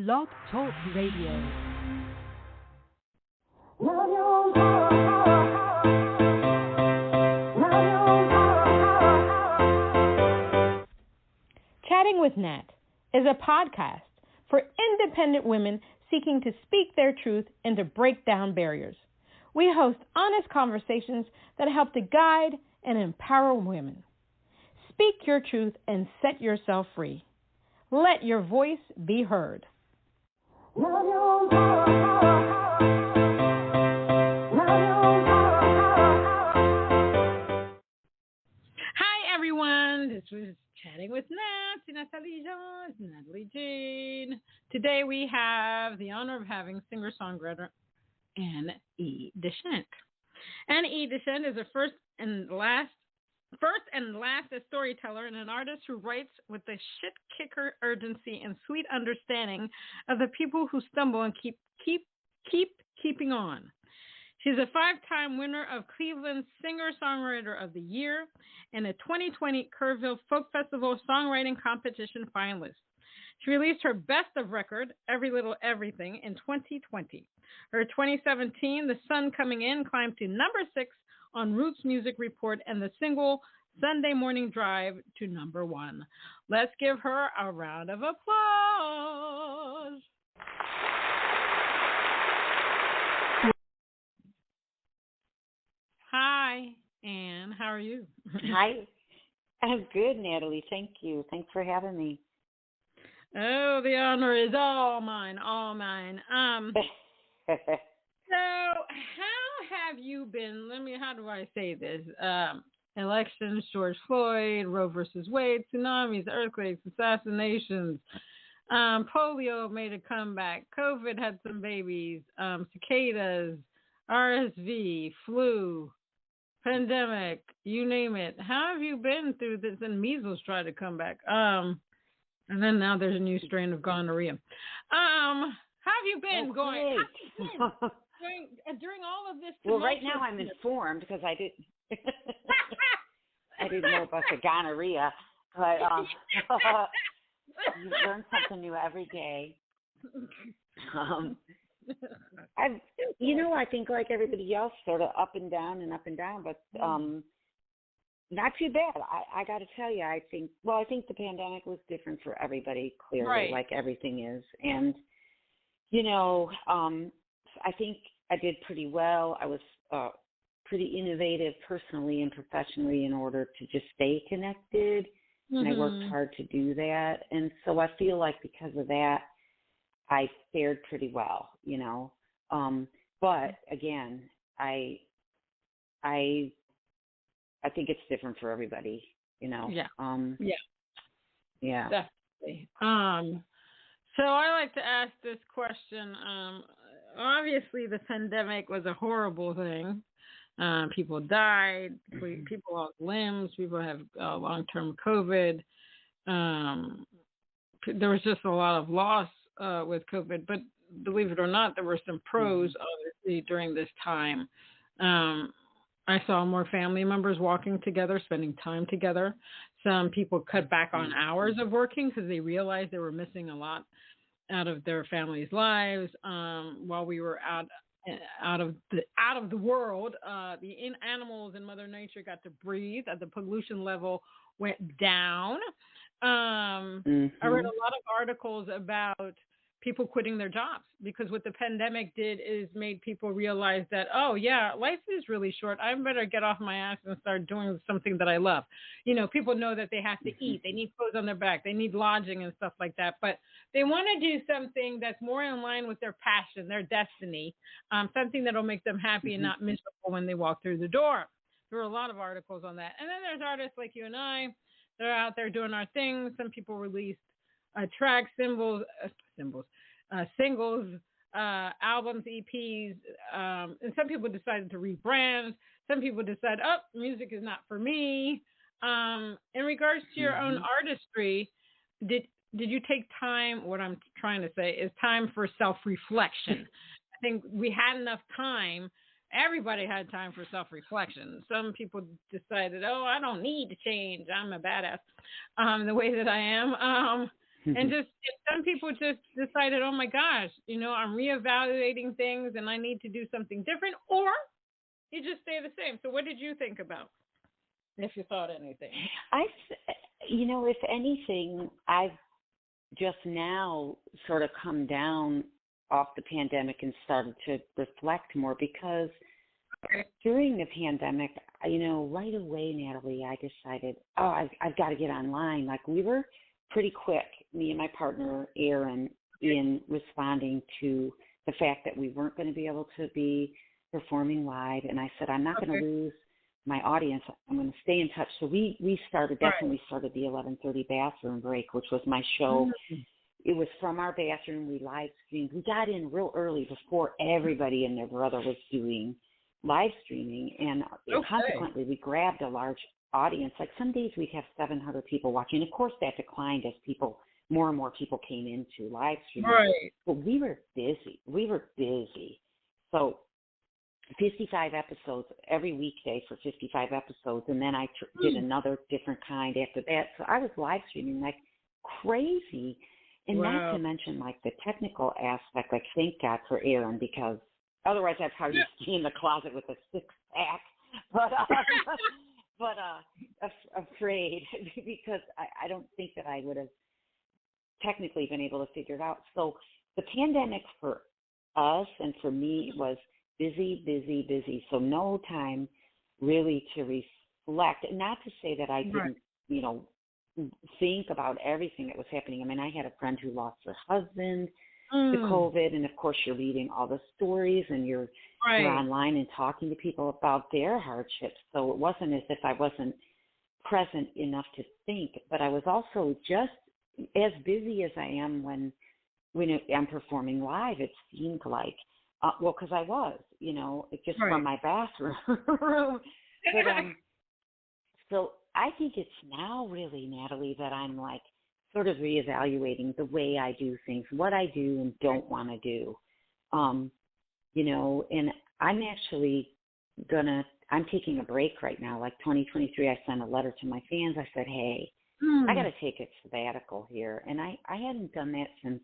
Blog Talk Radio. Chatting with Nat is a podcast for independent women seeking to speak their truth and to break down barriers. We host honest conversations that help to guide and empower women. Speak your truth and set yourself free. Let your voice be heard. Hi, everyone. This was Chatting with Natalie Jean. Today we have the honor of having singer-songwriter N.E. DeChant. N.E. DeChant is a first and last a storyteller and an artist who writes with the shit-kicker urgency and sweet understanding of the people who stumble and keeping on. She's a 5-time winner of Cleveland's Singer-Songwriter of the Year and a 2020 Kerrville Folk Festival Songwriting Competition finalist. She released her best of record, Every Little Everything, in 2020. Her 2017, The Sun Coming In, climbed to number 6 on Roots Music Report and the single Sunday Morning Drive to number 1. Let's give her a round of applause. Hi, Anne. How are you? Hi. I'm good, Natalie. Thank you. Thanks for having me. Oh, the honor is all mine, all mine. So how have you been? How do I say this? Elections, George Floyd, Roe versus Wade, tsunamis, earthquakes, assassinations, polio made a comeback, COVID had some babies, cicadas, RSV, flu, pandemic, you name it. How have you been through this? And measles tried to come back. And then now there's a new strain of gonorrhea. How have you been going? How have you been during all of this? Well, right now I'm informed because I didn't know about the gonorrhea, but you learn something new every day. I think like everybody else, sort of up and down, but not too bad. I got to tell you, I think the pandemic was different for everybody, clearly, right, like everything is. And, I think I did pretty well. I was pretty innovative personally and professionally in order to just stay connected. Mm-hmm. And I worked hard to do that. And so I feel like because of that, I fared pretty well, But again, I think it's different for everybody, Yeah. Yeah. Definitely. So I like to ask this question. Obviously, the pandemic was a horrible thing. People died. People lost limbs. People have long-term COVID. There was just a lot of loss with COVID. But believe it or not, there were some pros, obviously, during this time. I saw more family members walking together, spending time together. Some people cut back on hours of working because they realized they were missing a lot out of their families' lives while we were out of the world. The animals and Mother Nature got to breathe. The pollution level went down. I read a lot of articles about people quitting their jobs because what the pandemic did is made people realize that, oh, yeah, life is really short. I better get off my ass and start doing something that I love. People know that they have to eat. They need clothes on their back. They need lodging and stuff like that. But they want to do something that's more in line with their passion, their destiny, something that will make them happy and not miserable when they walk through the door. There were a lot of articles on that. And then there's artists like you and I that are out there doing our thing. Some people released tracks, singles, albums, EPs, and some people decided to rebrand. Some people decided, music is not for me. In regards to your own artistry, did you take time? What I'm trying to say is time for self-reflection. I think we had enough time. Everybody had time for self-reflection. Some people decided, I don't need to change. I'm a badass the way that I am. And just some people just decided, oh my gosh, I'm reevaluating things and I need to do something different, or you just stay the same. So what did you think about, if you thought anything? If anything, I've just now sort of come down off the pandemic and started to reflect more, because during the pandemic, right away, Natalie, I decided, I've got to get online. Like, we were pretty quick, me and my partner, Aaron, in responding to the fact that we weren't going to be able to be performing live. And I said, I'm not going to lose my audience. I'm going to stay in touch. So we definitely started the 11:30 bathroom break, which was my show. Mm-hmm. It was from our bathroom. We live streamed. We got in real early before everybody and their brother was doing live streaming. And consequently, we grabbed a large audience. Like, some days we'd have 700 people watching. Of course, that declined as more and more people came into live streaming. Right. But we were busy. So 55 episodes every weekday for 55 episodes. And then I did another different kind after that. So I was live streaming like crazy. And not to mention, like, the technical aspect, like, thank God for Aaron, because otherwise I'd probably be in the closet with a six-pack. But afraid, because I don't think that I would have technically been able to figure it out. So the pandemic for us and for me was busy. So no time really to reflect. And not to say that I didn't, think about everything that was happening. I mean, I had a friend who lost her husband to COVID, and of course you're reading all the stories and you're online and talking to people about their hardships. So it wasn't as if I wasn't present enough to think, but I was also just as busy as I am when I'm performing live. It seemed like, because I was, just from my bathroom. But so I think it's now really, Natalie, that I'm like sort of reevaluating the way I do things, what I do and don't want to do. And I'm actually I'm taking a break right now. Like 2023, I sent a letter to my fans. I said, hey, I got to take a sabbatical here. And I hadn't done that since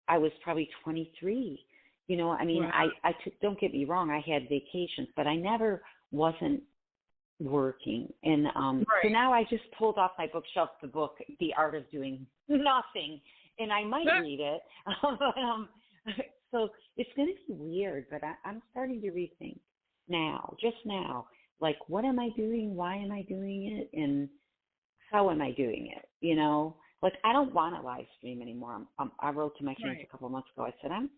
I was probably 23. I took, don't get me wrong, I had vacations, but I never wasn't working. And so now I just pulled off my bookshelf the book, The Art of Doing Nothing, and I might read it. So it's going to be weird, but I'm starting to rethink just now, like, what am I doing? Why am I doing it? And how am I doing it? Like, I don't want to live stream anymore. I wrote to my friends a couple of months ago. I said, I'm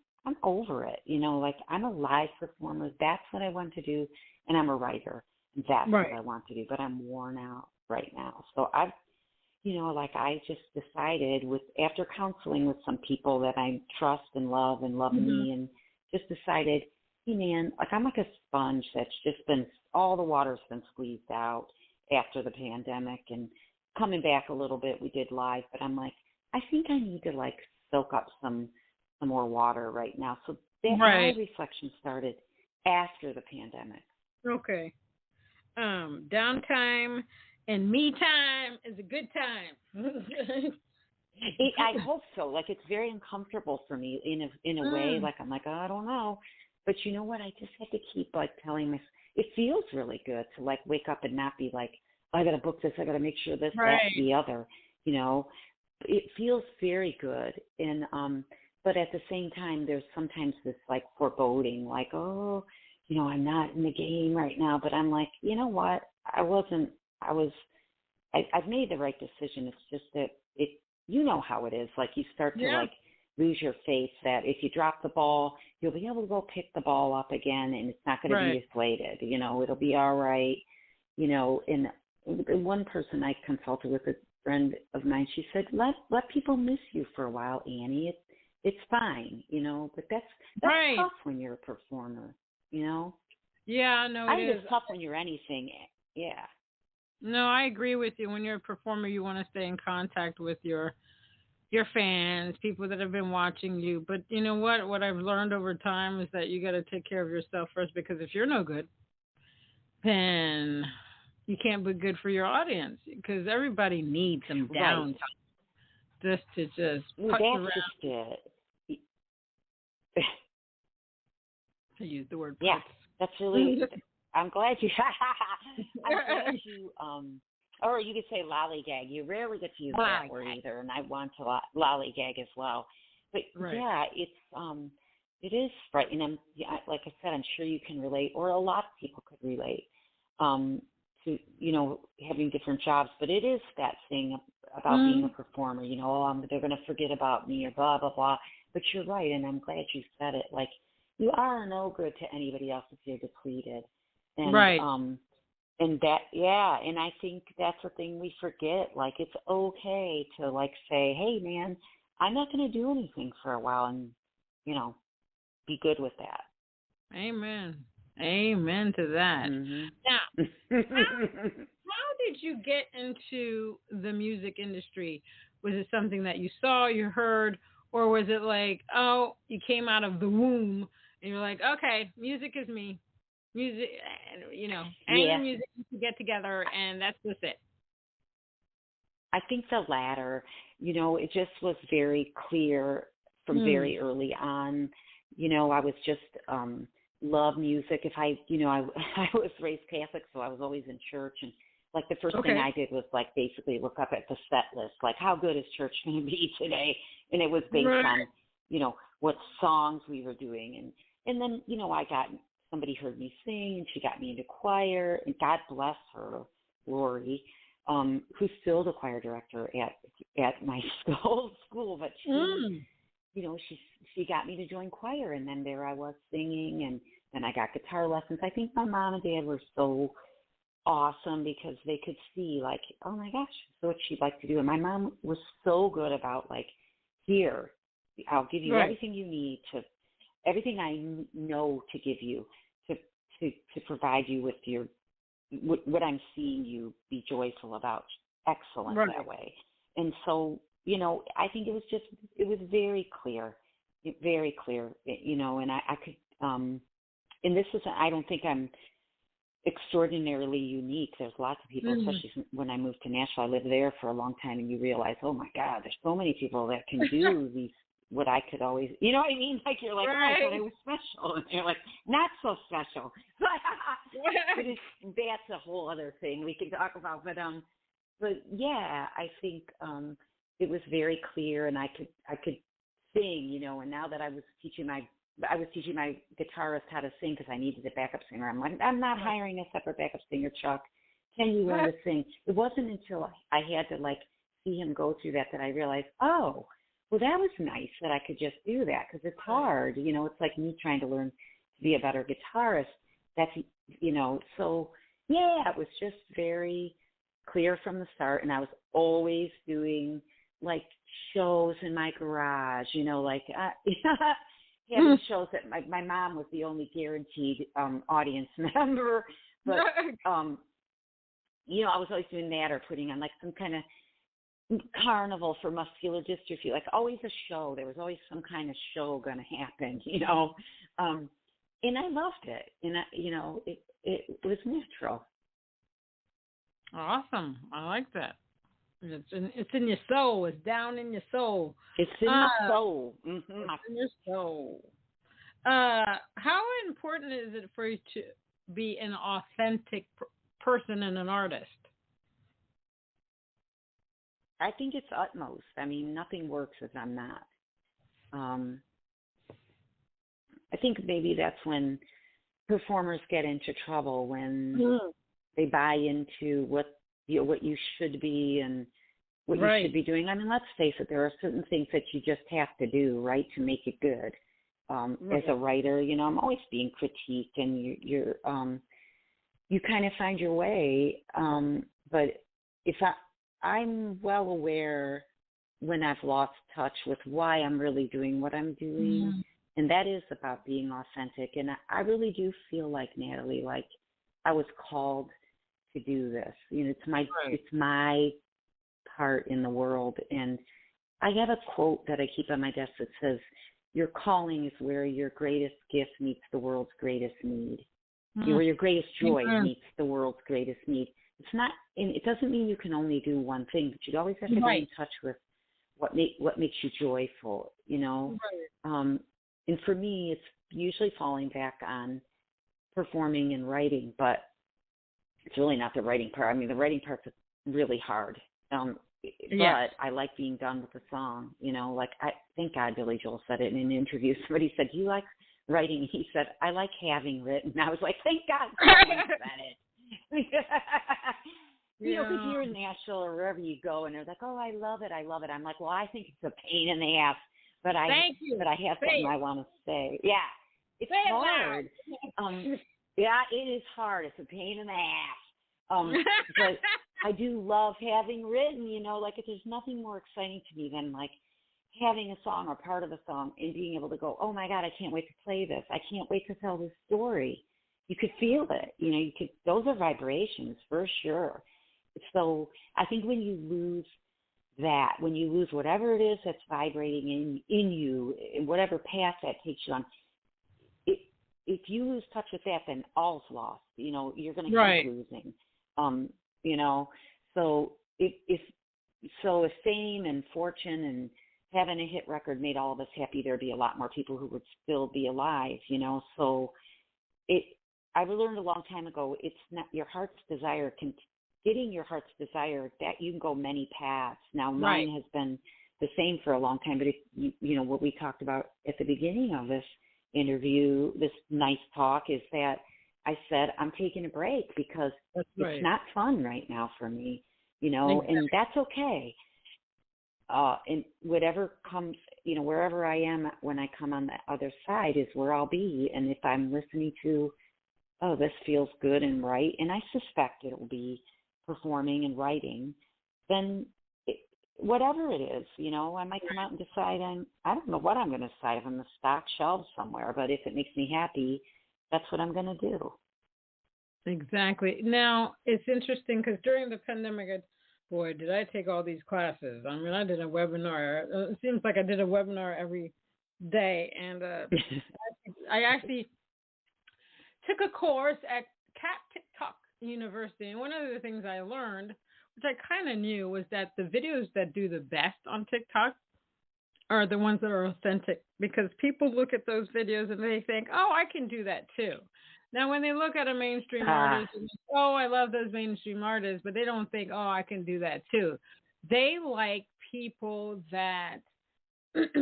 over it. Like, I'm a live performer. That's what I want to do. And I'm a writer. That's what I want to do. But I'm worn out right now. So I just decided after counseling with some people that I trust and love me, and just decided, hey man, like, I'm like a sponge that's just been, all the water's been squeezed out after the pandemic, and coming back a little bit, we did live, but I'm like, I think I need to like soak up some more water right now. So that my reflection started after the pandemic. Okay. Downtime and me time is a good time. I hope so. Like, it's very uncomfortable for me in a way. Like, I'm like, oh, I don't know. But you know what? I just have to keep like telling myself. It feels really good to like wake up and not be like, oh, I got to book this. I got to make sure this, that, the other. It feels very good. And but at the same time, there's sometimes this like foreboding, like, oh, I'm not in the game right now. But I'm like, you know what? I've made the right decision. It's just that you know how it is. Like, you start to like lose your faith that if you drop the ball, you'll be able to go pick the ball up again, and it's not going to be deflated. It'll be all right. And one person I consulted with, a friend of mine, she said, let people miss you for a while, Annie. It's fine, but that's tough when you're a performer, Yeah, no, I think it's tough when you're anything. Yeah. No, I agree with you. When you're a performer, you want to stay in contact with your fans, people that have been watching you. But you know what? What I've learned over time is that you got to take care of yourself first, because if you're no good, then you can't be good for your audience, because everybody needs some downtime this to just Well, putz that's around. just it. I use the word putz. Yeah, that's really. I'm glad you. I'm glad you. Or you could say lollygag. You rarely get to use that word either, and I want to lollygag as well. But yeah, it is frightening. Like I said, I'm sure you can relate, or a lot of people could relate to having different jobs. But it is that thing about being a performer. They're going to forget about me or blah blah blah. But you're right, and I'm glad you said it. Like, you are no good to anybody else if you're depleted. And, and I think that's the thing we forget. Like, it's okay to, like, say, hey, man, I'm not going to do anything for a while, and, be good with that. Amen. Amen to that. Mm-hmm. Now, how did you get into the music industry? Was it something that you saw, you heard, or was it like, oh, you came out of the womb and you're like, okay, music is me. Music, any music to get together, and that's just it. I think the latter. It just was very clear from very early on. I was just love music. If I was raised Catholic, so I was always in church, and like the first thing I did was like basically look up at the set list, like how good is church going to be today, and it was based on what songs we were doing, and then somebody heard me sing, and she got me into choir, and God bless her, Lori, who's still the choir director at my school, but she got me to join choir, and then there I was singing, and then I got guitar lessons. I think my mom and dad were so awesome because they could see, like, oh my gosh, that's what she'd like to do. And my mom was so good about, like, here, I'll give you everything you need everything I know to give you to provide you with what I'm seeing you be joyful about. Excellent that way. And so, I think it was very clear, and I could, and this is, I don't think I'm extraordinarily unique. There's lots of people, especially when I moved to Nashville. I lived there for a long time, and you realize, oh my God, there's so many people that can do these. What I could always, you know what I mean? Like, you're like, oh, I thought I was special, and you're like, not so special. But that's a whole other thing we can talk about. But yeah, I think it was very clear, and I could sing, and now that I was teaching my guitarist how to sing because I needed a backup singer. I'm like, I'm not hiring a separate backup singer, Chuck. Can you learn to sing? It wasn't until I had to, like, see him go through that I realized, oh, well, that was nice that I could just do that because it's hard. It's like me trying to learn to be a better guitarist. That's, so yeah, it was just very clear from the start. And I was always doing like shows in my garage, like having shows that my mom was the only guaranteed audience member. But, I was always doing that or putting on like some kind of carnival for muscular dystrophy, like always a show. There was always some kind of show going to happen, and I loved it. And, it was natural. Awesome. I like that. It's in your soul. It's down in your soul. It's in my soul. It's in your soul. How important is it for you to be an authentic person and an artist? I think it's utmost. I mean, nothing works if I'm not. I think maybe that's when performers get into trouble, when they buy into what you should be and what you should be doing. I mean, let's face it, there are certain things that you just have to do, right, to make it good. As a writer, I'm always being critiqued, and you kind of find your way. But if I'm well aware when I've lost touch with why I'm really doing what I'm doing, and that is about being authentic. And I really do feel like, Natalie, like I was called to do this. It's my part in the world. And I have a quote that I keep on my desk that says, "Your calling is where your greatest gift meets the world's greatest need." Where your greatest joy meets the world's greatest need. It's not, and it doesn't mean you can only do one thing, but you always have to be in touch with what makes you joyful, you know. Right. And for me, it's usually falling back on performing and writing, but it's really not the writing part. I mean, the writing part's really hard. But I like being done with the song, you know, like thank God Billy Joel said it in an interview. Somebody said, "Do you like writing?" He said, "I like having written." And I was like, thank God someone said it. You know, because you're in Nashville or wherever you go, and they're like, "Oh, I love it. I love it." I'm like, well, I think it's a pain in the ass, but I have something I want to say. Yeah, it's hard. Yeah, it is hard. It's a pain in the ass. But I do love having written, you know, like there's nothing more exciting to me than like having a song or part of a song and being able to go, oh my God, I can't wait to play this. I can't wait to tell this story. You could feel it, you know, those are vibrations for sure. So I think when you lose that, when you lose whatever it is that's vibrating in you, in whatever path that takes you on, if you lose touch with that, then all's lost. You know, you're going to keep losing. You know, so if fame and fortune and having a hit record made all of us happy, there'd be a lot more people who would still be alive. You know, so I learned a long time ago. It's not your heart's desire. Getting your heart's desire, that you can go many paths. Now, mine has been the same for a long time. But if you know what we talked about at the beginning of this interview, this nice talk, is that I said I'm taking a break because it's not fun right now for me, you know, and that's okay. And whatever comes, you know, wherever I am when I come on the other side is where I'll be. And if I'm listening to, oh, this feels good and right, and I suspect it will be performing and writing, then whatever it is, you know, I might come out and decide I don't know what I'm going to decide if I'm going to stock shelves somewhere, but if it makes me happy, that's what I'm going to do. Exactly. Now, it's interesting because during the pandemic, boy, did I take all these classes. I mean, I did a webinar. It seems like I did a webinar every day. And I actually took a course at TikTok University. And one of the things I learned, which I kind of knew, was that the videos that do the best on TikTok are the ones that are authentic, because people look at those videos and they think, oh, I can do that too. Now, when they look at a mainstream artist, and oh, I love those mainstream artists, but they don't think, oh, I can do that too. They like people that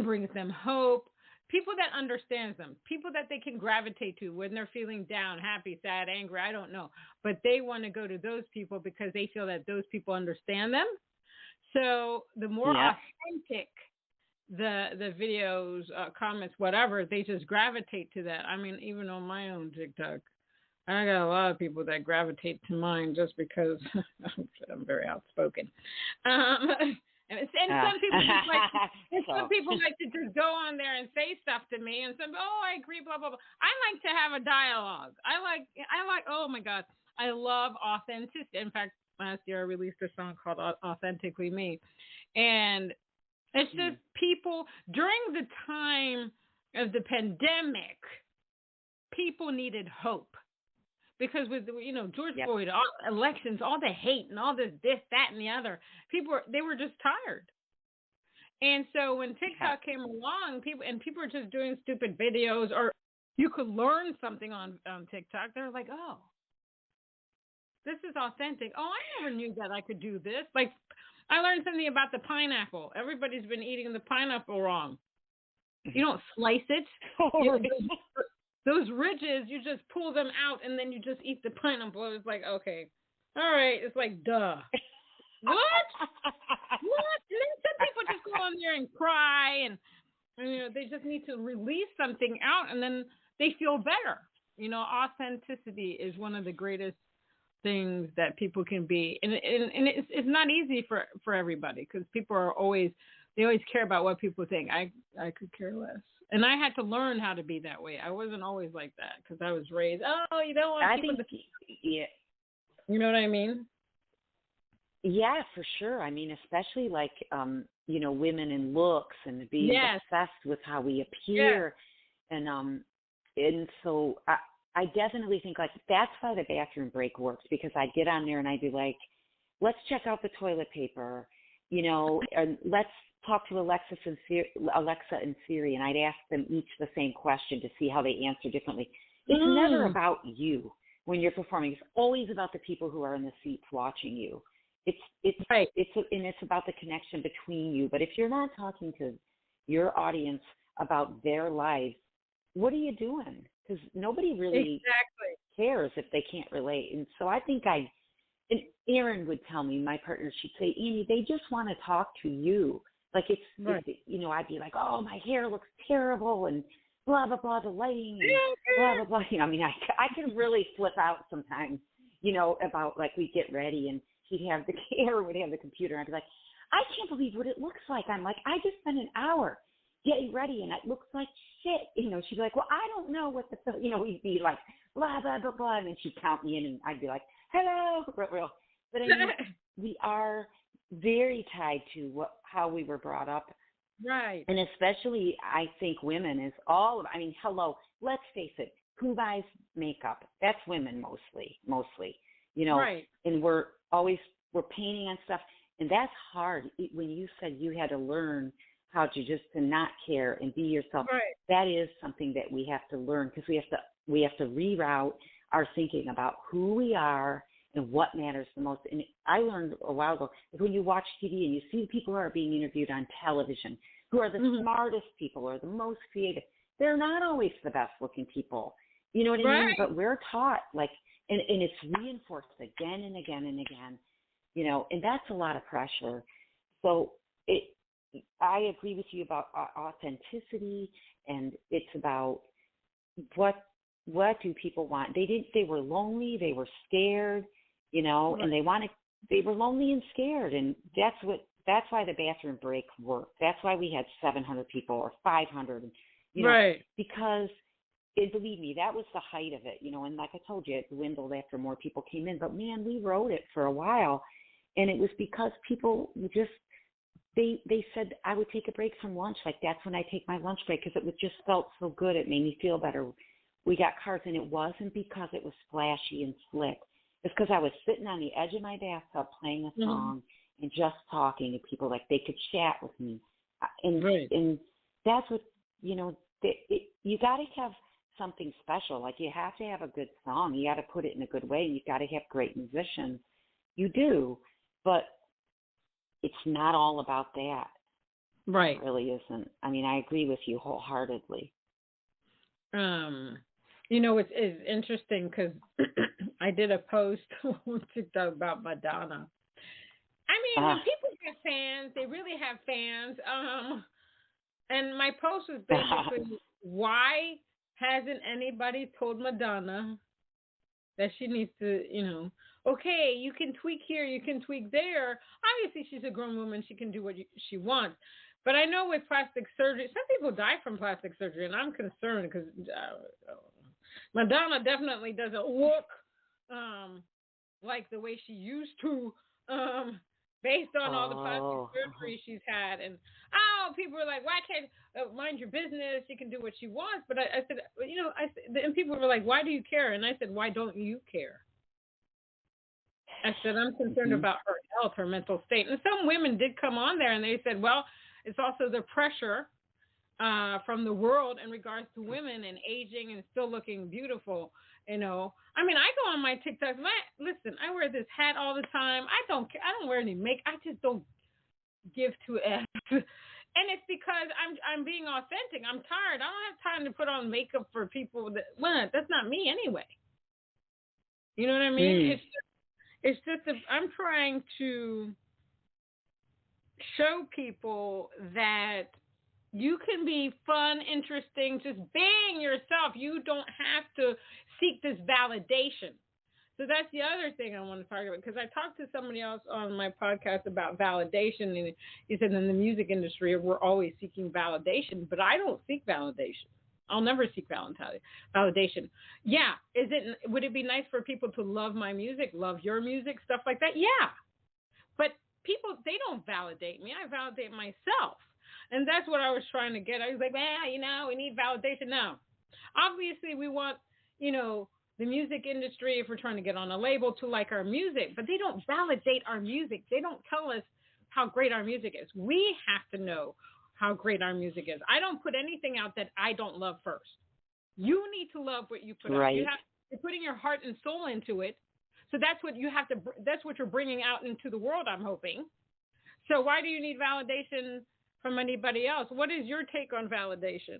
brings them hope, people that understands them, people that they can gravitate to when they're feeling down, happy, sad, angry, I don't know. But they want to go to those people because they feel that those people understand them. So the more authentic the videos, comments, whatever, they just gravitate to that. I mean, even on my own TikTok, I got a lot of people that gravitate to mine just because I'm very outspoken. And some people just some people like to just go on there and say stuff to me, and some, oh, I agree, blah blah blah. I like to have a dialogue. I like. Oh my God, I love authenticity. In fact, last year I released a song called "Authentically Me," and it's just people during the time of the pandemic, people needed hope. Because with, you know, George Floyd, all elections, all the hate and all this, that, and the other, they were just tired. And so when TikTok came along, people were just doing stupid videos, or you could learn something on TikTok. They're like, oh, this is authentic. Oh, I never knew that I could do this. Like, I learned something about the pineapple. Everybody's been eating the pineapple wrong. You don't slice it. Those ridges, you just pull them out, and then you just eat the pineapple. It's like, okay, all right. It's like, duh. What? What? And then some people just go on there and cry, and you know, they just need to release something out, and then they feel better. You know, authenticity is one of the greatest things that people can be, and it's not easy for everybody, because people are always care about what people think. I could care less. And I had to learn how to be that way. I wasn't always like that, because I was raised, oh, you don't want people to... Yeah. You know what I mean? Yeah, for sure. I mean, especially like, you know, women in looks and being obsessed with how we appear. And so I definitely think, like, that's why the bathroom break works, because I get on there and I do, like, let's check out the toilet paper, you know, and let's talk to Alexa and Siri, and I'd ask them each the same question to see how they answer differently. It's never about you when you're performing. It's always about the people who are in the seats watching you. It's about the connection between you. But if you're not talking to your audience about their lives, what are you doing? Because nobody really cares if they can't relate. And so I think and Erin would tell me, my partner, she'd say, Annie, they just want to talk to you. Like it's I'd be like, oh, my hair looks terrible and blah, blah, blah, the lighting and blah, blah, blah. I mean, I can really flip out sometimes, about like we get ready and Erin would have the computer and I'd be like, I can't believe what it looks like. I'm like, I just spent an hour getting ready and it looks like shit. She'd be like, well, I don't know what we'd be like, blah, blah, blah, blah. And then she'd count me in and I'd be like, hello, real. But I mean, we are very tied to how we were brought up. Right. And especially, I think women is hello, let's face it, who buys makeup? That's women mostly, Right. And we're painting on stuff. And that's hard. When you said you had to learn how to not care and be yourself, that is something that we have to learn because we have to reroute our thinking about who we are and what matters the most. And I learned a while ago, when you watch TV and you see people who are being interviewed on television, who are the smartest people or the most creative, they're not always the best looking people. You know what I mean? But we're taught, and it's reinforced again and again and again, and that's a lot of pressure. So I agree with you about authenticity, and it's about what do people want? They were lonely, they were scared, and they were lonely and scared, and that's why the bathroom break worked. That's why we had 700 people or 500, because believe me, that was the height of it, and like I told you, it dwindled after more people came in, but man, we wrote it for a while, and it was because people just, they said I would take a break from lunch. Like that's when I take my lunch break because it just felt so good. It made me feel better. We got cards, and it wasn't because it was flashy and slick. It's because I was sitting on the edge of my bathtub playing a song and just talking to people like they could chat with me. And that's what, you got to have something special. Like you have to have a good song. You got to put it in a good way. You got to have great musicians. You do, but it's not all about that. Right. It really isn't. I mean, I agree with you wholeheartedly. It's interesting because I did a post on TikTok about Madonna. I mean, when people have fans, they really have fans. And my post was basically, why hasn't anybody told Madonna that she needs to, okay, you can tweak here, you can tweak there. Obviously, she's a grown woman. She can do what she wants. But I know with plastic surgery, some people die from plastic surgery, and I'm concerned because Madonna definitely doesn't look like the way she used to, based on all the plastic surgery she's had. And, people are like, why can't, mind your business, she can do what she wants. But I said, and people were like, why do you care? And I said, why don't you care? I said, I'm concerned about her health, her mental state. And some women did come on there, and they said, well, it's also the pressure from the world in regards to women and aging and still looking beautiful. I mean, I go on my TikTok. Listen, I wear this hat all the time. I don't wear any makeup. I just don't give two F's. And it's because I'm being authentic. I'm tired. I don't have time to put on makeup for people that's not me anyway. You know what I mean? It's just I'm trying to show people that you can be fun, interesting, just being yourself. You don't have to seek this validation. So that's the other thing I want to talk about, because I talked to somebody else on my podcast about validation, and he said in the music industry we're always seeking validation, but I don't seek validation. I'll never seek validation. Yeah, would it be nice for people to love my music, love your music, stuff like that? Yeah, but people, they don't validate me. I validate myself. And that's what I was trying to get. I was like, we need validation now. Obviously, we want, the music industry, if we're trying to get on a label, to like our music, but they don't validate our music. They don't tell us how great our music is. We have to know how great our music is. I don't put anything out that I don't love first. You need to love what you put out. You're putting your heart and soul into it. So that's what you have to, that's what you're bringing out into the world, I'm hoping. So why do you need validation from anybody else? What is your take on validation?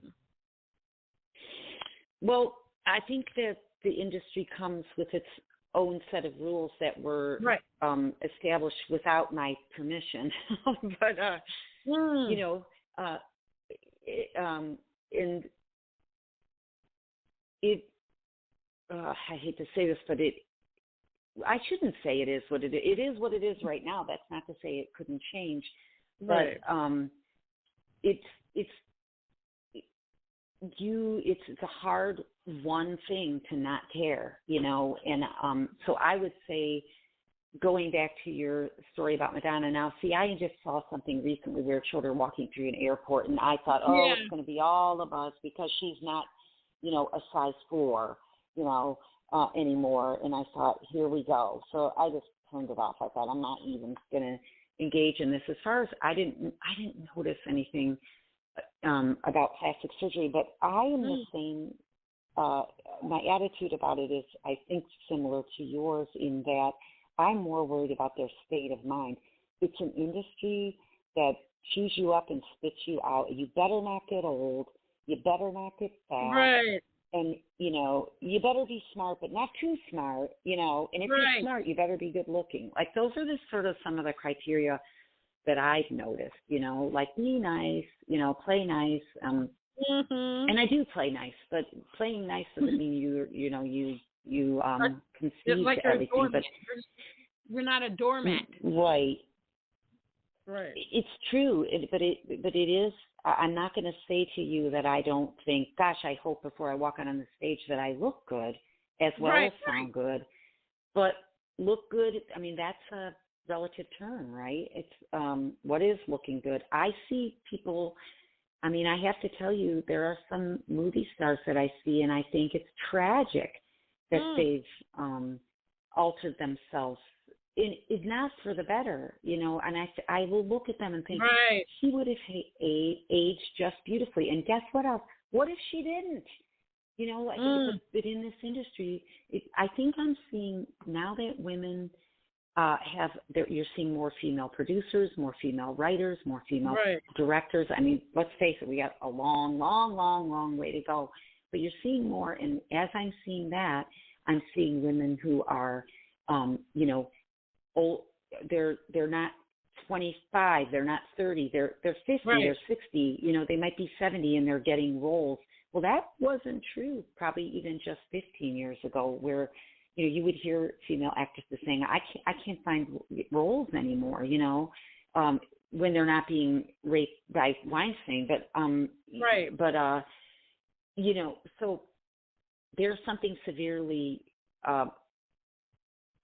Well, I think that the industry comes with its own set of rules that were established without my permission. But, you know, and it, I hate to say this, but I shouldn't say it is what it is. It is what it is right now. That's not to say it couldn't change. But it's a hard one thing to not care, you know. And so I would say, going back to your story about Madonna, now, see, I just saw something recently where children walking through an airport, and I thought, it's going to be all of us because she's not, you know, a size 4, you know, anymore. And I thought, here we go. So I just turned it off. I thought, I'm not even going to engage in this. As far as I didn't notice anything about plastic surgery, but I am the same. My attitude about it is, I think, similar to yours in that I'm more worried about their state of mind. It's an industry that chews you up and spits you out. You better not get old. You better not get fat. Right. And, you know, you better be smart, but not too smart, you know. And if you're smart, you better be good looking. Like, those are the sort of some of the criteria that I've noticed, you know, like be nice, you know, play nice. And I do play nice, but playing nice doesn't mean you concede like to everything. But you're not a doormat. Right. Right. It's true, but it is. I'm not going to say to you that I don't think, gosh, I hope before I walk out on the stage that I look good as well as sound good. But look good, I mean, that's a relative term, right? It's what is looking good. I see people, I mean, I have to tell you, there are some movie stars that I see, and I think it's tragic that they've altered themselves. It's not for the better, you know, and I will look at them and think, she would have aged just beautifully. And guess what else? What if she didn't? You know, but in this industry, I think I'm seeing now that women you're seeing more female producers, more female writers, more female directors. I mean, let's face it, we got a long, long, long, long way to go. But you're seeing more, and as I'm seeing that, I'm seeing women who are, you know, old. They're not 25, they're not 30, they're 50, they're 60. You know, they might be 70 and they're getting roles. Well, that wasn't true probably even just 15 years ago, where, you know, you would hear female actresses saying, I can't find roles anymore, you know, when they're not being raped by Weinstein. But, but, you know, so there's something severely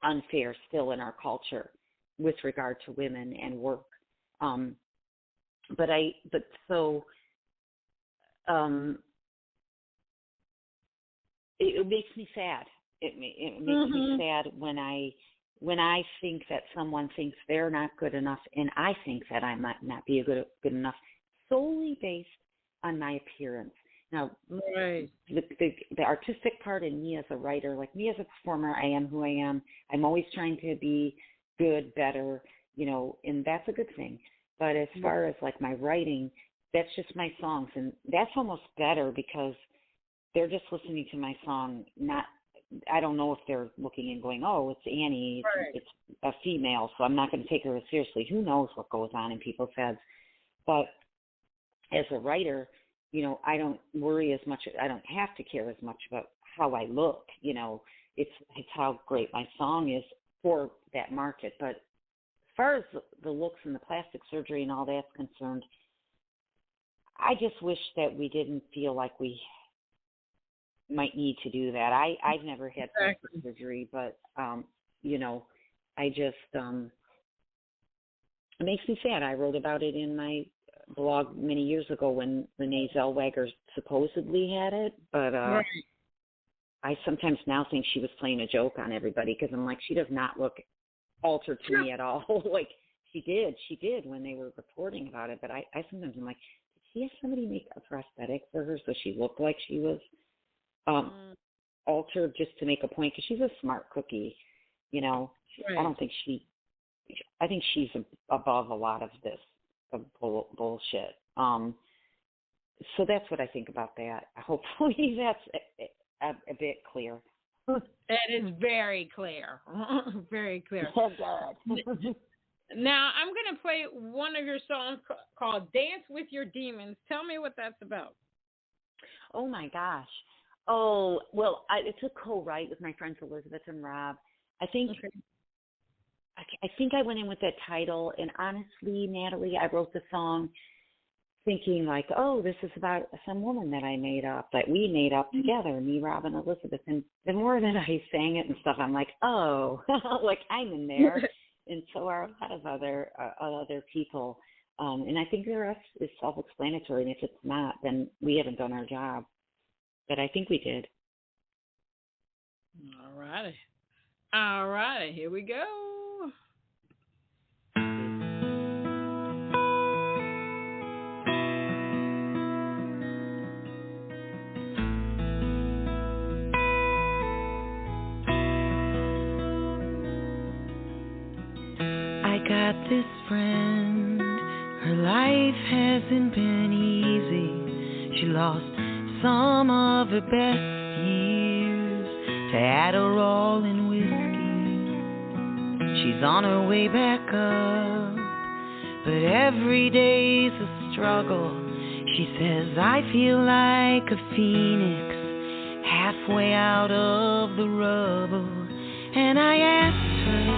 unfair still in our culture with regard to women and work. It makes me sad. It makes me sad when I think that someone thinks they're not good enough, and I think that I might not be good enough, solely based on my appearance. Now, the artistic part in me as a writer, like me as a performer, I am who I am. I'm always trying to be good, better, you know, and that's a good thing. But as far as like my writing, that's just my songs, and that's almost better because they're just listening to my song. I don't know if they're looking and going, oh, it's Annie, it's a female, so I'm not going to take her as seriously. Who knows what goes on in people's heads? But as a writer, you know, I don't worry as much. I don't have to care as much about how I look. You know, it's how great my song is for that market. But as far as the looks and the plastic surgery and all that's concerned, I just wish that we didn't feel like we might need to do that. I've never had plastic surgery, but you know, I just it makes me sad. I wrote about it in my blog many years ago when Renee Zellweger supposedly had it, but I sometimes now think she was playing a joke on everybody, because I'm like, she does not look altered to me at all. Like, She did when they were reporting about it. But I sometimes am like, did she have somebody make a prosthetic for her so she looked like she was altered just to make a point? Because she's a smart cookie, you know. Right. I think she's above a lot of this bullshit. So that's what I think about that. Hopefully that's a bit clear. It is very clear. Very clear. Oh, God. Now, I'm going to play one of your songs called Dance with Your Demons. Tell me what that's about. Oh, my gosh. Oh, well, it's a co-write with my friends Elizabeth and Rob. I think I went in with that title, and honestly, Natalie, I wrote the song thinking like, oh, this is about some woman that we made up together, me, Rob, and Elizabeth. And the more that I sang it and stuff, I'm like, oh, like I'm in there. And so are a lot of other people. And I think the rest is self-explanatory. And if it's not, then we haven't done our job. But I think we did. All righty. Here we go. I got this friend, her life hasn't been easy. She lost some of her best years to Adderall and whiskey. She's on her way back up, but every day's a struggle. She says, I feel like a phoenix, halfway out of the rubble. And I asked her,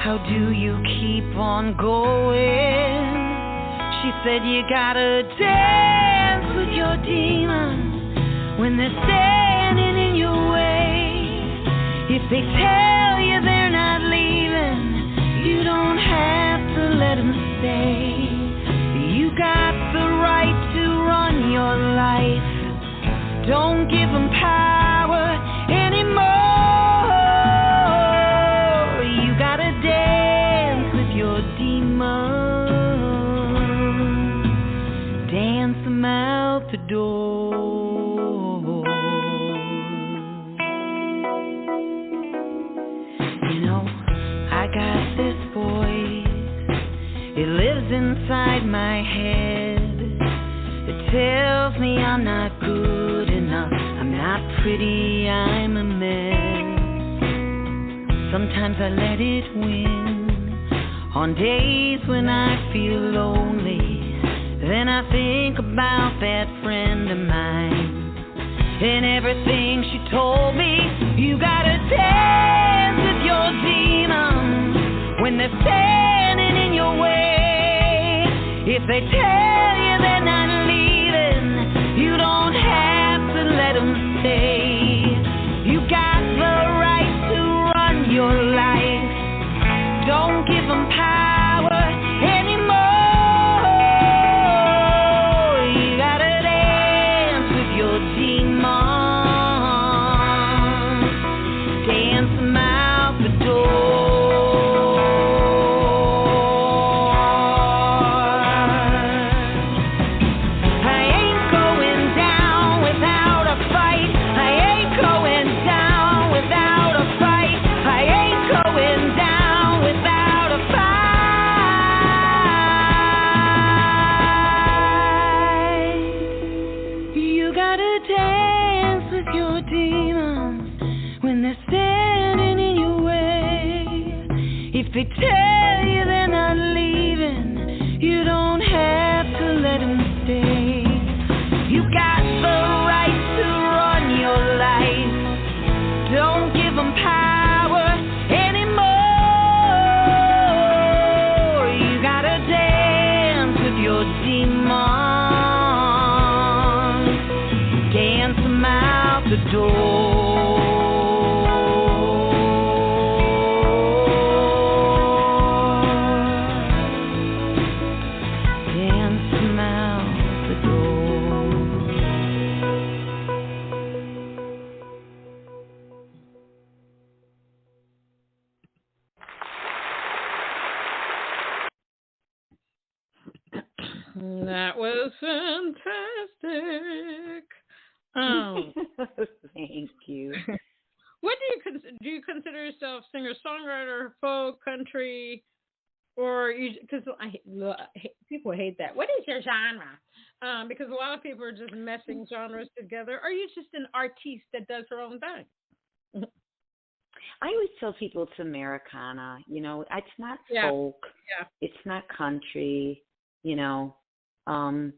how do you keep on going? She said, you gotta dance with your demons when they're standing in your way. If they tell you they're not leaving, you don't have to let them stay. You got the right to run your life. Don't give them power anymore. Out the door. You know, I got this voice, it lives inside my head. It tells me I'm not good enough, I'm not pretty, I'm a mess. Sometimes I let it win on days when I feel lonely. Then I think about that friend of mine and everything she told me. You gotta dance with your demons when they're standing in your way. If they tell you they're not leaving, you don't have to let them stay. You got the right to run your life. Don't give them power anymore. They tell you they're not leaving, you don't have to let them stay. You got the right to run your life. Don't give them power anymore. You gotta dance with your demons. Dance them out the door. That was fantastic. Um, Thank you. what do you consider yourself singer-songwriter, folk, country, or you? Because people hate that. What is your genre? Because a lot of people are just messing genres together. Are you just an artiste that does her own thing? I always tell people it's Americana. It's not Yeah. folk. Yeah. It's not country. You know, um,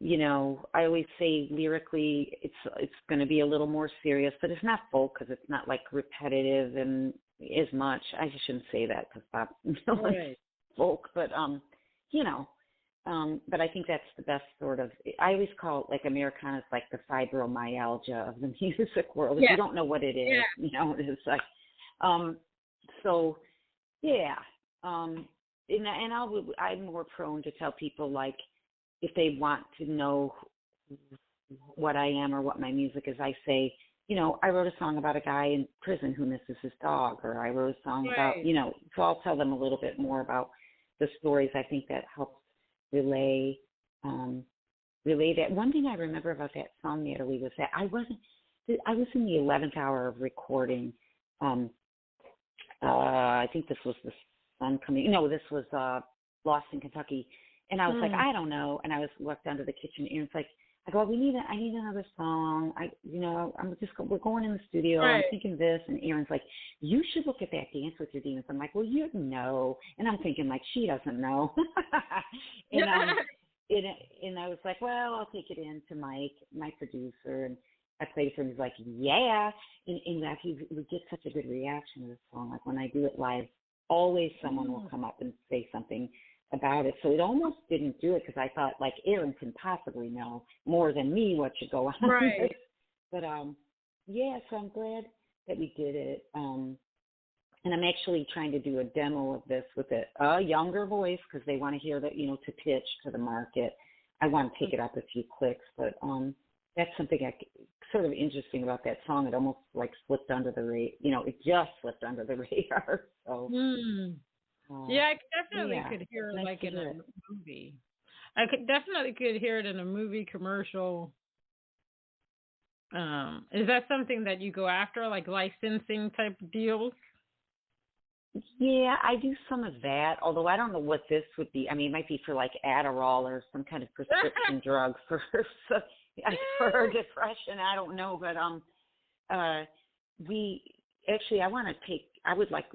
I always say lyrically, it's going to be a little more serious, but it's not folk because it's not like repetitive and as much. I shouldn't say that because Bob Right. folk, but but I think that's the best sort of. I always call it like Americana is like the fibromyalgia of the music world. If Yeah. you don't know what it is, it's like, so yeah, and I'm more prone to tell people like if they want to know what I am or what my music is, I say, I wrote a song about a guy in prison who misses his dog, or I wrote a song about, so I'll tell them a little bit more about the stories. I think that helps relay that. One thing I remember about that song, Natalie, was that I was in the 11th hour of recording. I think this was the sun coming. No, this was Lost in Kentucky. And I was like, I don't know. And I walked down to the kitchen, and it's like, I go, I need another song. We're going in the studio. Right. I'm thinking this, and Aaron's like, you should look at that Dance with Your Demons. I'm like, well, you know. And I'm thinking like, she doesn't know. and I was like, well, I'll take it in to Mike, my producer, and I played it for him. He's like, yeah, and that he would get such a good reaction to the song. Like when I do it live, always someone will come up and say something about it. So it almost didn't do it because I thought like Aaron can possibly know more than me what should go on. Right. But yeah, so I'm glad that we did it. And I'm actually trying to do a demo of this with a younger voice because they want to hear that, to pitch to the market. I want to take it up a few clicks, but that's something sort of interesting about that song. It almost like slipped under the radar. It just slipped under the radar. So. Yeah, I definitely could hear it like in a movie. I definitely could hear it in a movie commercial. Is that something that you go after, like licensing type deals? Yeah, I do some of that, although I don't know what this would be. I mean, it might be for like Adderall or some kind of prescription drug for depression. I don't know, but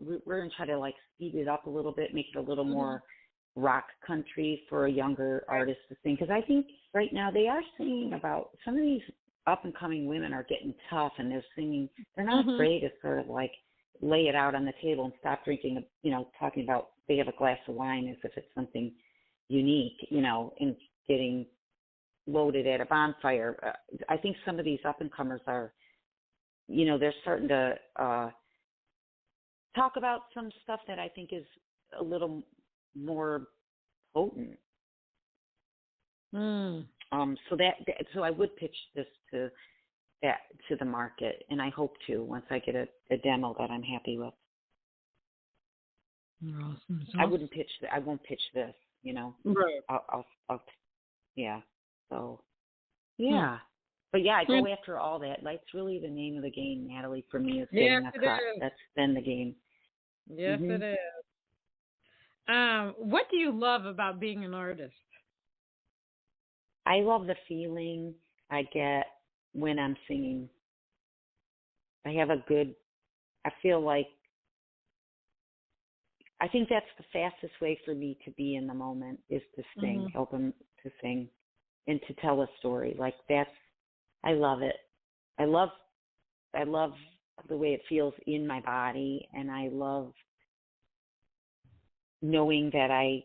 we're going to try to like speed it up a little bit, make it a little more rock country for a younger artist to sing. Because I think right now they are singing about some of these up and coming women are getting tough and they're singing. They're not afraid to sort of like lay it out on the table and stop drinking, talking about they have a glass of wine as if it's something unique, and getting loaded at a bonfire. I think some of these up and comers are, they're starting to talk about some stuff that I think is a little more potent. So I would pitch this to the market, and I hope to once I get a demo that I'm happy with. Awesome. I wouldn't pitch. I won't pitch this. Right. I'll yeah. So yeah. But yeah, I go after all that. That's really the name of the game, Natalie, for me, is getting a cut. That's been the game. Yes, it is. What do you love about being an artist? I love the feeling I get when I'm singing. I feel like, I think that's the fastest way for me to be in the moment is to sing, help them to sing and to tell a story. Like I love it. I love the way it feels in my body, and I love knowing that I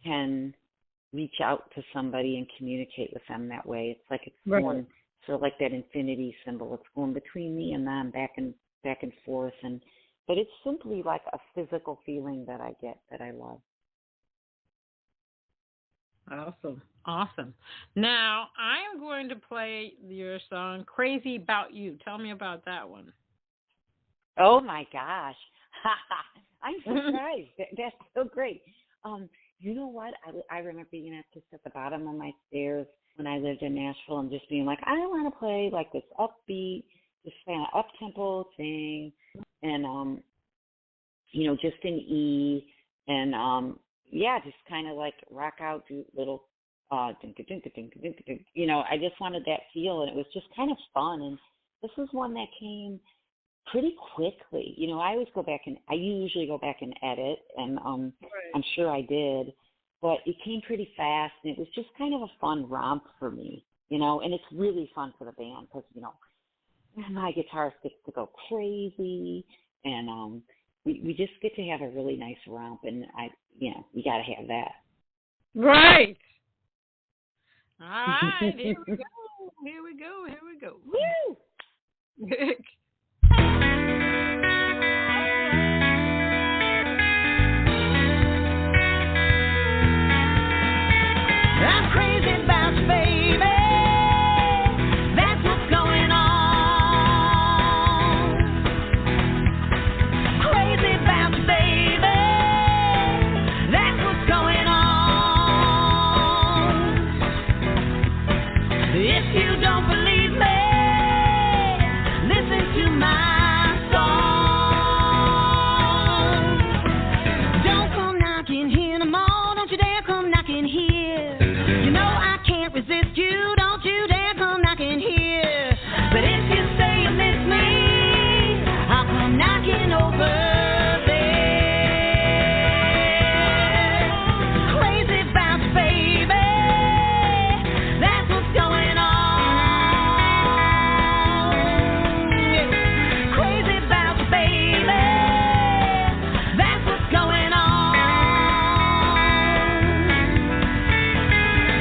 can reach out to somebody and communicate with them that way. It's like it's going sort of like that infinity symbol. It's going between me and them, back and forth, but it's simply like a physical feeling that I get that I love. Awesome. Now I am going to play your song "Crazy About You." Tell me about that one. Oh my gosh. I'm surprised. That's so great. You know what? I remember being just at the bottom of my stairs when I lived in Nashville and just being like, I want to play like this upbeat, just kind of up-tempo thing, and, you know, just in E, and, yeah, just kind of like rock out, do little, dink-a-dink-a-dink-a-dink-a-dink. You know, I just wanted that feel, and it was just kind of fun, and this is one that came pretty quickly. You know, I usually go back and edit, and I'm sure I did, but it came pretty fast, and it was just kind of a fun romp for me, you know, and it's really fun for the band because, you know, my guitarist gets to go crazy, and we just get to have a really nice romp, and we got to have that. Right. All right, here we go. Woo! I'm crazy about you, baby. That's what's going on. Crazy about you, baby. That's what's going on. If you don't believe me, listen to my song. Don't come knocking here no more. Don't you dare come knocking here. You know I can't resist you. Don't you dare come knocking here. But if you say you miss me, I'll come knocking over there. Crazy about you, baby. That's what's going on. Crazy about you, baby. That's what's going on.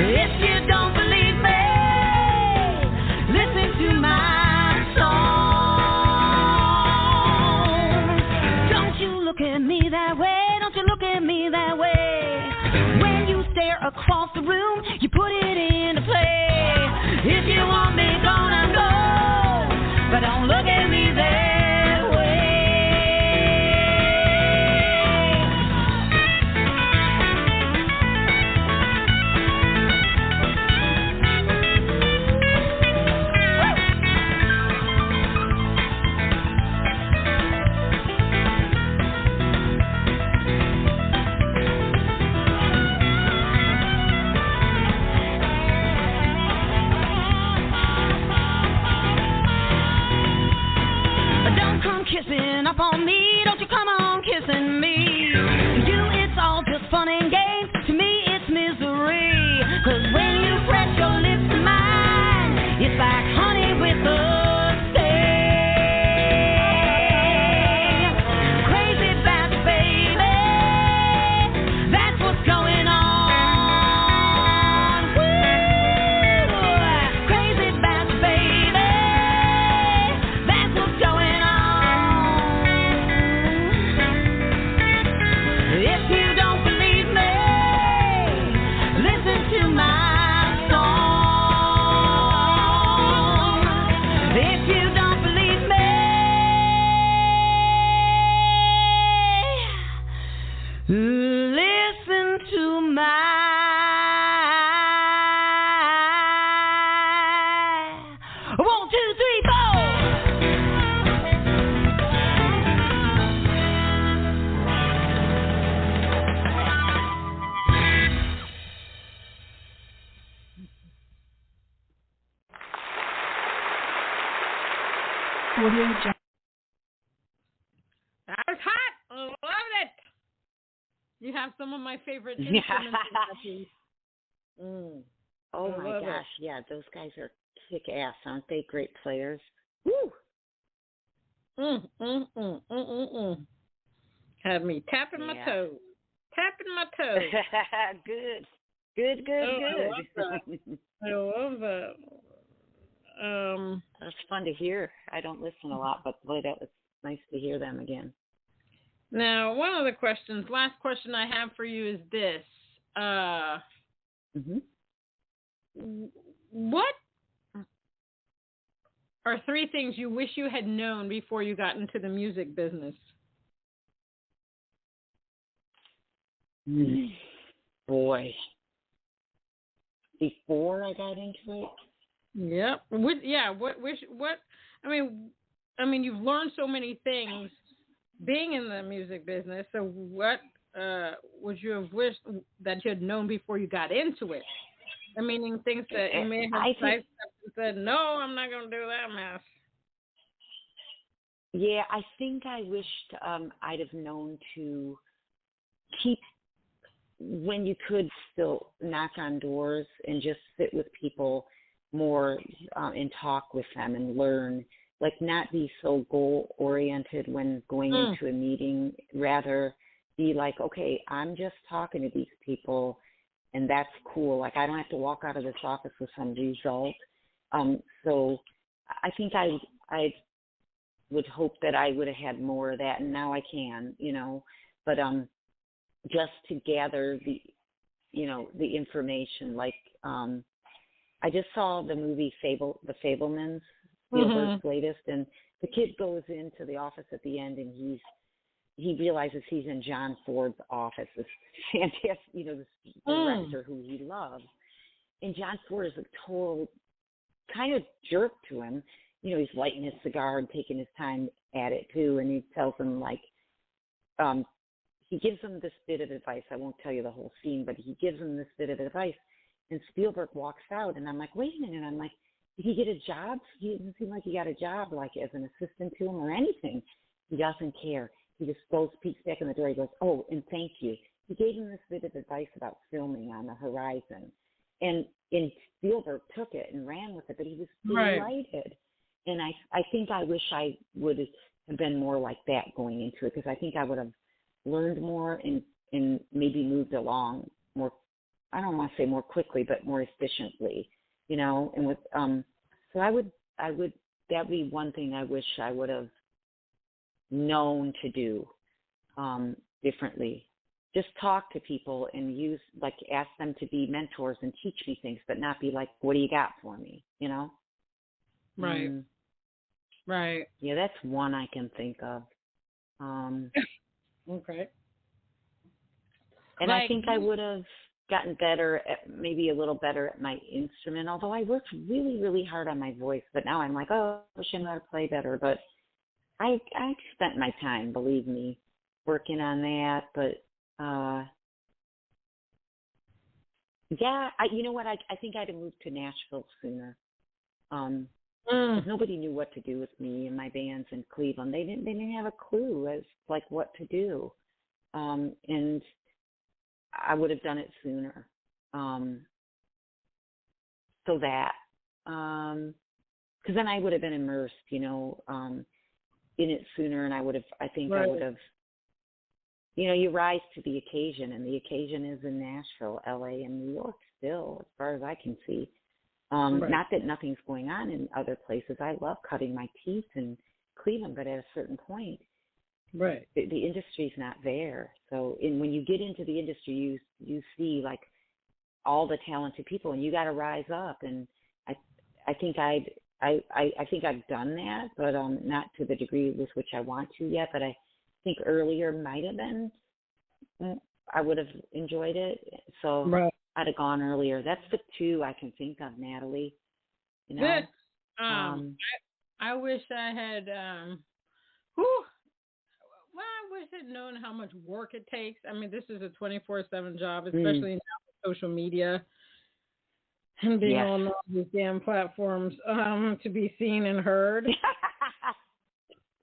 If you don't believe me, listen to my song. Don't you look at me that way. Don't you look at me that way. When you stare across the room, you put it into play. If you want me, gonna go, but don't look at me that way. Don't come kissing up on me. Don't you come on kissing me. To you, it's all just fun and games. To me, it's misery. 'Cause when you press your lips to mine, it's like honey with a sting. Crazy about you, baby. That's what's going on. Woo! Crazy about you, baby. That's what's going on. If you don't believe me, listen to my song. If you don't believe me, listen to my 1, 2, 3, 4. That was hot. I love it. You have some of my favorite instruments in that piece. Oh I my love it. gosh, yeah, those guys are kick ass, aren't they? Great players. Woo! Had me tapping my Yeah. toes. Tapping my toes. Good. I love that. That's fun to hear. I don't listen a lot, but boy, that was nice to hear them again. Now, one of the questions, last question I have for you is this. What are 3 things you wish you had known before you got into the music business? boy, before I got into it. Yep. I mean, you've learned so many things being in the music business. So what would you have wished that you had known before you got into it? I mean, things that you may have sidestepped and said, no, I'm not going to do that mess. Yeah, I think I wished I'd have known to keep, when you could still knock on doors and just sit with people more and talk with them and learn, like not be so goal-oriented when going into a meeting, rather be like, okay, I'm just talking to these people and that's cool. Like I don't have to walk out of this office with some result. So I think I would hope that I would have had more of that, and now I can, but just to gather the information. Like I just saw the movie The Fabelmans, Spielberg's latest, and the kid goes into the office at the end and he realizes he's in John Ford's office, this fantastic, this director who he loves. And John Ford is a total kind of jerk to him. He's lighting his cigar and taking his time at it too. And he tells him he gives him this bit of advice. I won't tell you the whole scene, but he gives him this bit of advice. And Spielberg walks out and I'm like, wait a minute. I'm like, did he get a job? He doesn't seem like he got a job like as an assistant to him or anything. He doesn't care. He just peeks back in the door. He goes, oh, and thank you. He gave him this bit of advice about filming on the horizon. And Spielberg took it and ran with it, but he was delighted. And I think I wish I would have been more like that going into it, because I think I would have learned more and maybe moved along more, I don't want to say more quickly, but more efficiently, and with, so I would, that'd be one thing I wish I would have known to do differently. Just talk to people and ask them to be mentors and teach me things, but not be like, what do you got for me? Right. Right. Yeah, that's one I can think of. Okay. And I think I would have gotten better maybe a little better at my instrument, although I worked really, really hard on my voice. But now I'm like, oh, I wish I knew how to play better. But I spent my time, believe me, working on that. But yeah, you know what? I think I'd have moved to Nashville sooner. Because nobody knew what to do with me and my bands in Cleveland. They didn't have a clue as like what to do, and I would have done it sooner. So that, because then I would have been immersed, in it sooner, and I would have. You rise to the occasion, and the occasion is in Nashville, LA, and New York still, as far as I can see. Not that nothing's going on in other places. I love cutting my teeth in Cleveland, but at a certain point, the industry's not there. So when you get into the industry, you see like all the talented people, and you got to rise up. And I think I think I've done that, but not to the degree with which I want to yet. But I think earlier might have been. I would have enjoyed it. So. I'd have gone earlier. That's the two I can think of, Natalie. Good. I wish I had. I wish I'd known how much work it takes. I mean, this is a 24/7 job, especially now with social media and being on all these damn platforms to be seen and heard.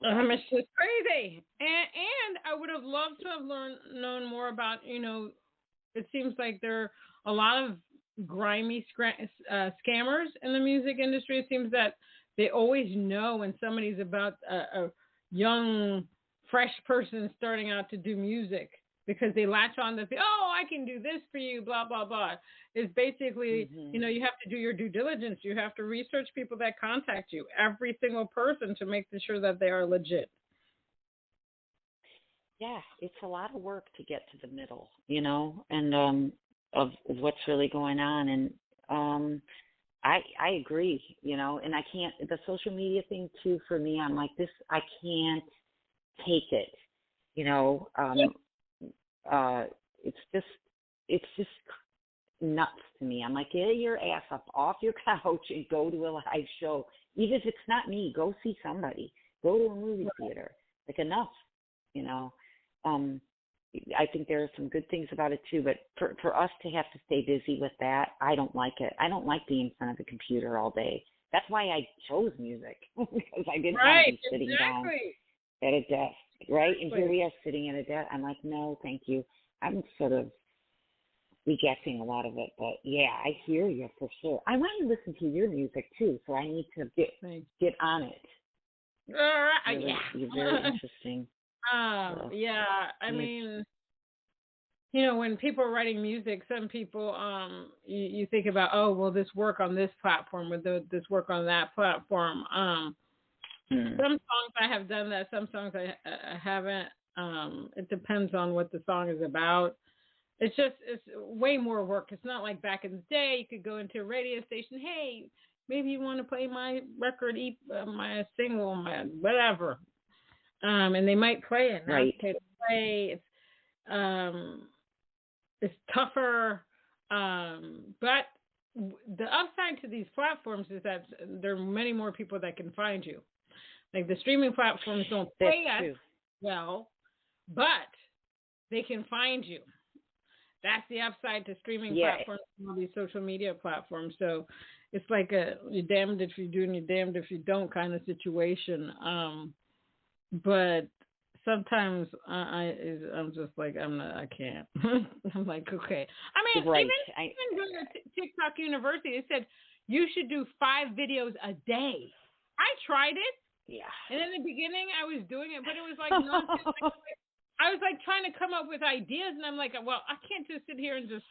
It's just crazy. And I would have loved to have known more about, it seems like there are a lot of grimy scammers in the music industry. It seems that they always know when somebody's about a young, fresh person starting out to do music, because they latch on to, I can do this for you, blah, blah, blah. It's basically, you have to do your due diligence. You have to research people that contact you, every single person, to make sure that they are legit. Yeah, it's a lot of work to get to the middle, and of what's really going on. And I agree, and I can't, the social media thing too, for me, I'm like this, I can't take it, it's just, it's just nuts to me. I'm like, get your ass up off your couch and go to a live show. Even if it's not me, go see somebody. Go to a movie theater. Like, enough, you know. I think there are some good things about it too, but for us to have to stay busy with that, I don't like it. I don't like being in front of the computer all day. That's why I chose music, because I didn't want to be sitting down at a desk, right? And here we are sitting at a desk. I'm like, no, thank you. I'm sort of rejecting a lot of it, but yeah, I hear you for sure. I want to listen to your music too, so I need to get on it. Really, you're very interesting. Yeah, I mean, you know, when people are writing music, some people, you think about, oh, will this work on this platform? Will this work on that platform? Some songs I have done that. Some songs I haven't. It depends on what the song is about. It's way more work. It's not like back in the day. You could go into a radio station. Hey, maybe you want to play my record, my single, my whatever. And they might play it. Now right. It's tougher. But the upside to these platforms is that there are many more people that can find you. Like, the streaming platforms don't pay us well, but they can find you. That's the upside to streaming platforms and all these social media platforms. So it's like you're damned if you do and you're damned if you don't kind of situation. But sometimes I'm just like, I can't. I'm like, okay. I mean, even during the TikTok University, it said you should do 5 videos a day. I tried it. Yeah. And in the beginning, I was doing it, but it was like nonsense. I was like trying to come up with ideas, and I'm like, well, I can't just sit here and just,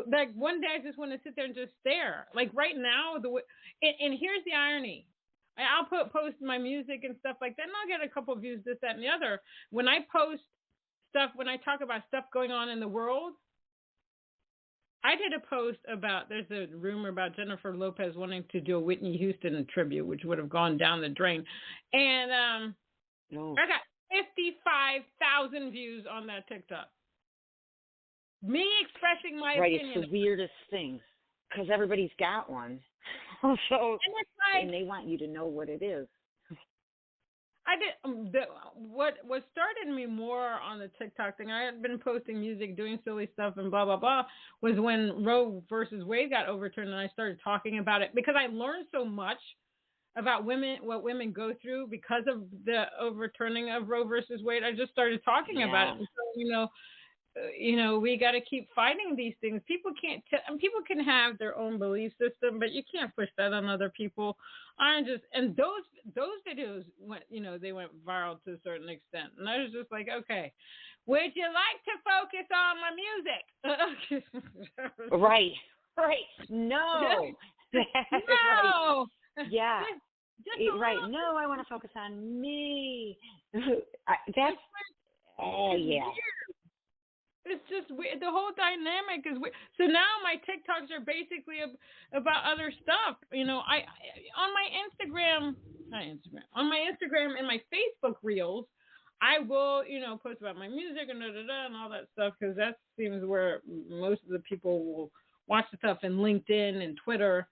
like, one day I just want to sit there and just stare. Like, right now, and here's the irony. I'll post my music and stuff like that, and I'll get a couple of views, this, that, and the other. When I post stuff, when I talk about stuff going on in the world, I did a post about, there's a rumor about Jennifer Lopez wanting to do a Whitney Houston tribute, which would have gone down the drain. And I got 55,000 views on that TikTok. Me expressing my opinion. Right, it's the weirdest thing, because everybody's got one. So, and they want you to know what it is. I did what started me more on the TikTok thing. I had been posting music, doing silly stuff, and blah blah blah. Was when Roe versus Wade got overturned, and I started talking about it because I learned so much about women, what women go through because of the overturning of Roe versus Wade. I just started talking about it. And so, you know, we got to keep fighting these things. People can't. People can have their own belief system, but you can't push that on other people. And those videos went, they went viral to a certain extent, and I was just like, okay, would you like to focus on my music? Right. No. No. Right. Yeah. Right. No, I want to focus on me. That's. Oh yeah. It's just weird. The whole dynamic is weird. So now my TikToks are basically about other stuff. On my Instagram and my Facebook reels, I will, post about my music and and all that stuff, because that seems where most of the people will watch the stuff, in LinkedIn and Twitter.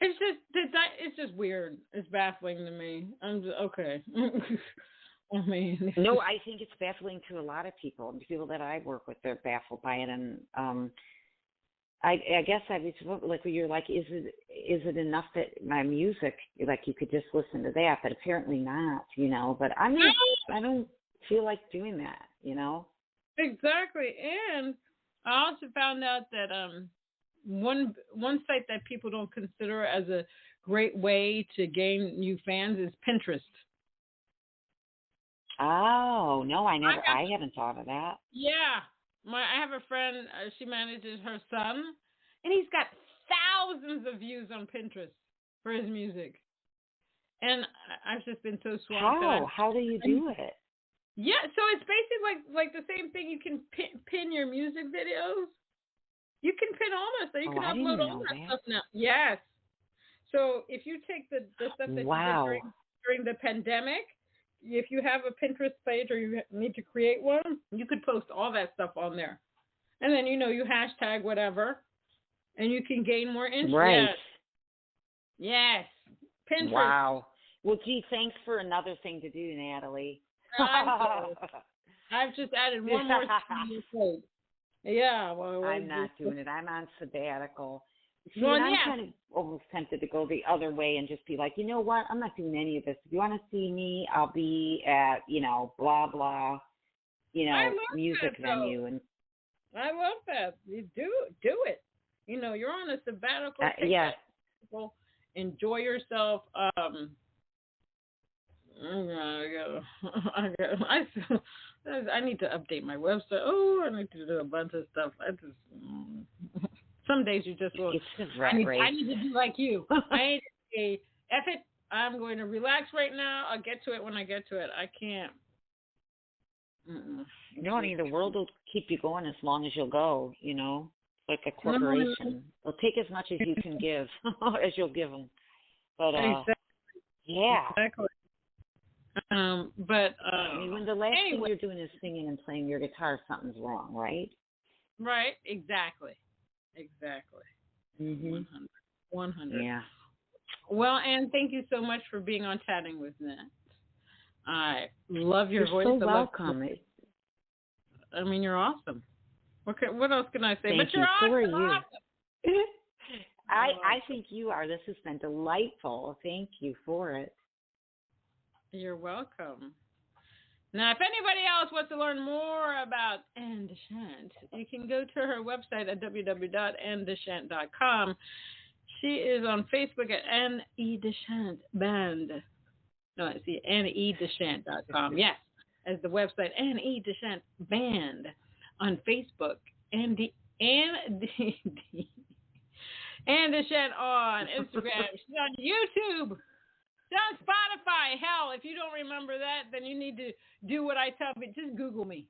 It's just weird. It's baffling to me. I'm just okay. I mean, no, I think it's baffling to a lot of people. The people that I work with, they're baffled by it, and I guess I was like, you're like, is it enough that my music, like, you could just listen to that? But apparently not, But I don't feel like doing that, Exactly, and I also found out that one site that people don't consider as a great way to gain new fans is Pinterest. Oh, no, I haven't thought of that. Yeah. I have a friend, she manages her son, and he's got thousands of views on Pinterest for his music. And I've just been so swamped. How do you do it? Yeah, so it's basically like the same thing. You can pin your music videos. You can pin all that stuff. You can upload all that stuff now. Yes. So if you take the stuff that you did during the pandemic, if you have a Pinterest page or you need to create one, you could post all that stuff on there. And then, you hashtag whatever, and you can gain more interest. Right. Yes. Pinterest. Wow. Well, gee, thanks for another thing to do, Natalie. I've just added one more thing to your plate. Yeah. Well, I'm not doing it. I'm on sabbatical. See, Well, I'm kind of almost tempted to go the other way and just be like, you know what? I'm not doing any of this. If you want to see me, I'll be at, blah, blah, music venue. And I love that. You do it. You're on a sabbatical. Yeah. Enjoy yourself. I need to update my website. Oh, I need to do a bunch of stuff. Some days you just will. I need to do like you. I need to say, F it. I'm going to relax right now. I'll get to it when I get to it. I can't. The world will keep you going as long as you'll go, like a corporation. They'll take as much as you can give, as you'll give them. But, yeah. Exactly. When the last thing you're doing is singing and playing your guitar, something's wrong, right? Right, exactly. 100. Yeah. Well, Anne, thank you so much for being on Chatting with Nat. I love your voice. You're so welcome. You're awesome. Okay, what else can I say? Thank you. Awesome. So are you. Awesome. I think you are. This has been delightful. Thank you for it. You're welcome. Now, if anybody else wants to learn more about Anne DeChant, you can go to her website at www.annedechant.com. She is on Facebook at Anne E. DeChant Band. No, I see AnneEDeChant.com. Yes, as the website Anne E. DeChant Band on Facebook. Anne DeChant on Instagram. She's on YouTube. She's on Spotify. Hell, if you don't remember that, then you need to do what I tell you. Just Google me.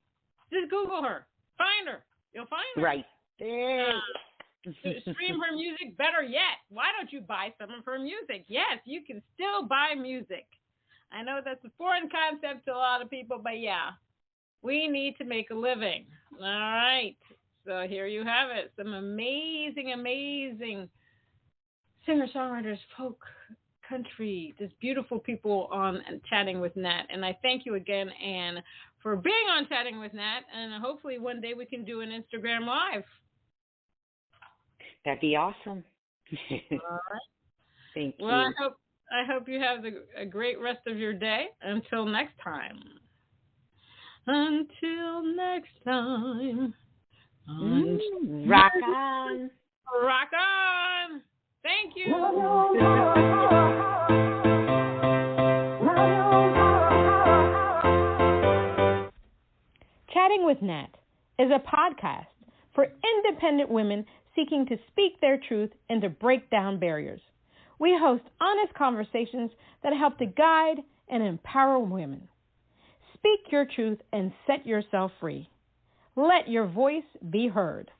Just Google her. Find her. You'll find her. Right. Stream her music. Better yet, why don't you buy some of her music? Yes, you can still buy music. I know that's a foreign concept to a lot of people, but yeah, we need to make a living. All right. So here you have it. Some amazing, amazing singer-songwriters, folk, country, just beautiful people on Chatting with Nat. And I thank you again, Anne, for being on Chatting with Nat. And hopefully one day we can do an Instagram Live. That'd be awesome. All right. Thank you. Well, I hope you have a great rest of your day. Until next time. Until next time. Rock on. Rock on. Thank you. Chatting with Nat is a podcast for independent women seeking to speak their truth and to break down barriers. We host honest conversations that help to guide and empower women. Speak your truth and set yourself free. Let your voice be heard.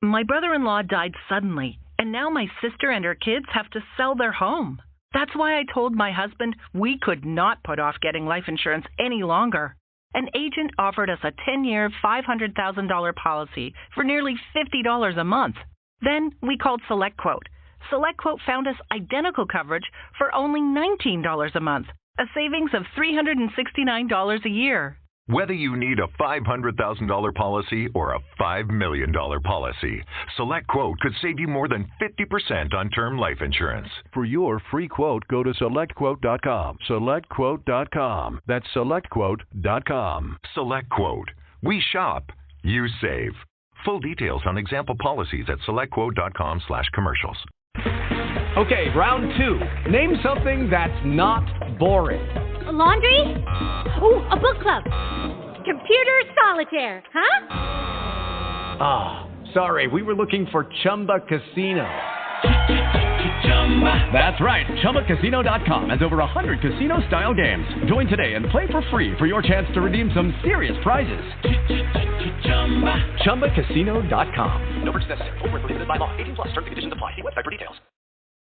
My brother-in-law died suddenly, and now my sister and her kids have to sell their home. That's why I told my husband we could not put off getting life insurance any longer. An agent offered us a 10-year, $500,000 policy for nearly $50 a month. Then we called SelectQuote. SelectQuote found us identical coverage for only $19 a month, a savings of $369 a year. Whether you need a $500,000 policy or a $5 million policy, SelectQuote could save you more than 50% on term life insurance. For your free quote, go to SelectQuote.com. SelectQuote.com. That's SelectQuote.com. SelectQuote. We shop. You save. Full details on example policies at SelectQuote.com/commercials. Okay, round two. Name something that's not boring. A laundry? Ooh, a book club. Computer solitaire, huh? Ah, sorry, we were looking for Chumba Casino. That's right. ChumbaCasino.com has over 100 casino-style games. Join today and play for free for your chance to redeem some serious prizes. ChumbaCasino.com. No purchase necessary. Void where prohibited by law. 18+ terms and conditions apply. See website for details.